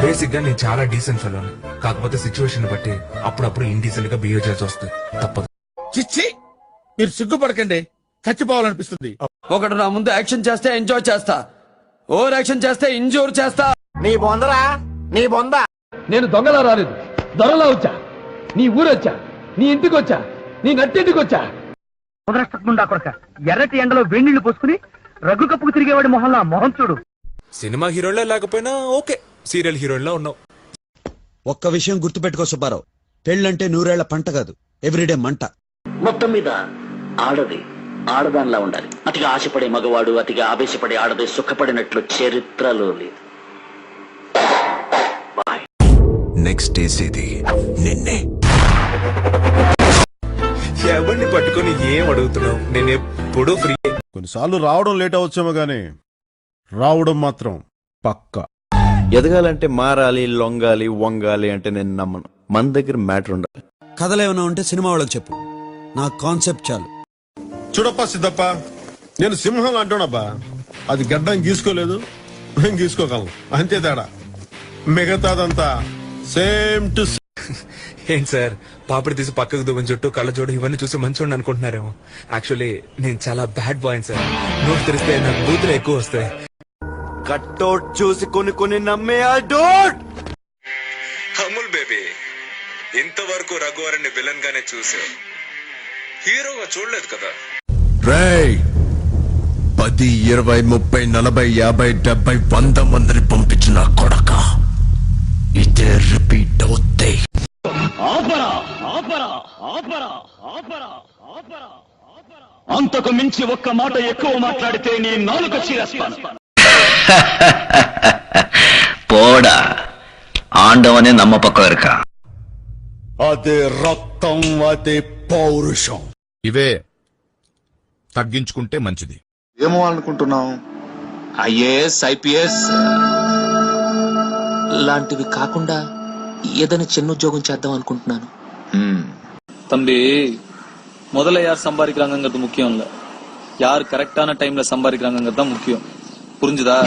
Basic గా నేను చాలా డీసెంట్ ఫెలోని. కాకపోతే సిచ్యువేషన్ బట్టి అప్పుడప్పుడు ఇండీసెంట్ గా బిహేవ్ చేసి వస్తుంది, తప్పదు. చిచ్చి, మీరు సిగ్గుపడకండి, చచ్చిపోవాలనిపిస్తుంది. ఒకడు నా ముందు యాక్షన్ చేస్తే ఎంజాయ్ చేస్తా, ఓవర్ యాక్షన్ చేస్తే ఇంజూర్ చేస్తా. నీ బొందరా, నీ బొంద. నేను దొంగలా రాలేదు, దొరలా వచ్చా. నీ ఊరొచ్చా, నీ ఇంటికి వచ్చా, నీ నట్టింటికి వచ్చా. ముదరష్టకుండా కొడక ఎర్రటి ఎండలో వేణీళ్లు పోసుకుని రగ్గు కప్పుకు తిరిగేవాడి మొహంలా మొహం చూడు. సినిమా హీరోయిన్లా లేకపోయినా ఓకే, సీరియల్ హీరోయిన్ లా ఉన్నావు. ఒక్క విషయం గుర్తుపెట్టుకో సుబ్బారావు, పెళ్ళంటే 100 ఏళ్ల పంట కాదు, ఎవ్రీడే మంట. మొత్తం మీద ఆడది ఆడదానిలా ఉండాలి. అతిగా ఆశపడే మగవాడు, అతిగా ఆవేశపడే ఆడది సుఖపడినట్లు చరిత్రలో లేదు. నెక్స్ట్ వేసేది నిన్నే. ఎవరిని పట్టుకొని ఏం అడుగుతున్నావు? నేను ఎప్పుడూ ఫ్రీ. కొన్నిసార్లు రావడం లేట్ అవచ్చేమో గానీ రావడం మాత్రం పక్కా. ఎదగాలంటే మారాలి, లొంగాలి, వంగాలి అంటే నేను నమ్మను. మన దగ్గర మ్యాటర్ ఉండాలి. కథలేమైనా ఉంటే సినిమా వాళ్ళకి చెప్పు, నా కాన్సెప్ట్ చాలు. చూడప్పా సిద్ధప్ప, నేను సింహం అంటున్నాబ్బా. అది గడ్డం గీసుకోలేదు, మేము గీసుకోగలం, అంతే తేడా. మిగతాదంతా సేమ్ టు. ఏంటి సార్, పాపడి తీసి పక్కకు దువ్వని చుట్టూ కళ్ళ జోడు ఇవన్నీ చూసి మంచోడిని అనుకుంటున్నారేమో. యాక్చువల్లీ నేను చాలా బ్యాడ్ బాయ్ సార్. నోట్ తెరిస్తే నాకు బూతులు ఎక్కువ వస్తాయి. కట్అవుట్ చూసి కొన్ని నమ్మే డోంట్. అమూల్ బేబీ, ఇంతవరకు రఘువరన్ని విలన్ గానే చూసావు, హీరోగా చూడలేదు కదా. రేయ్, 10, 20, 30, 40, 50, 70, 100 మందిని పంపించిన కొడక, ఇదే రిపీట్ అవుతాయి. అంతకు మించి ఒక్క మాట ఎక్కువ మాట్లాడితే నీ నాలుక చీరేస్తాను. పోడా ఆండవనే నమ్మ పక్క ఇరుక. అదే రక్తం, అదే పౌరుషం. ఇవే తగ్గించుకుంటే మంచిది. ఏమో అనుకుంటున్నావు? ఐఏఎస్, ఐపీఎస్ లాంటివి కాకుండా ఏదైనా చిన్న ఉద్యోగం చేద్దాం అనుకుంటున్నాను. தம்பி, முதல்ல யார் சம்பாதிக்கிறாங்கிறது முக்கியம் இல்ல, யார் கரெக்டான டைம்ல சம்பாதிக்கிறாங்கிறது தான் முக்கியம். புரிஞ்சுதா?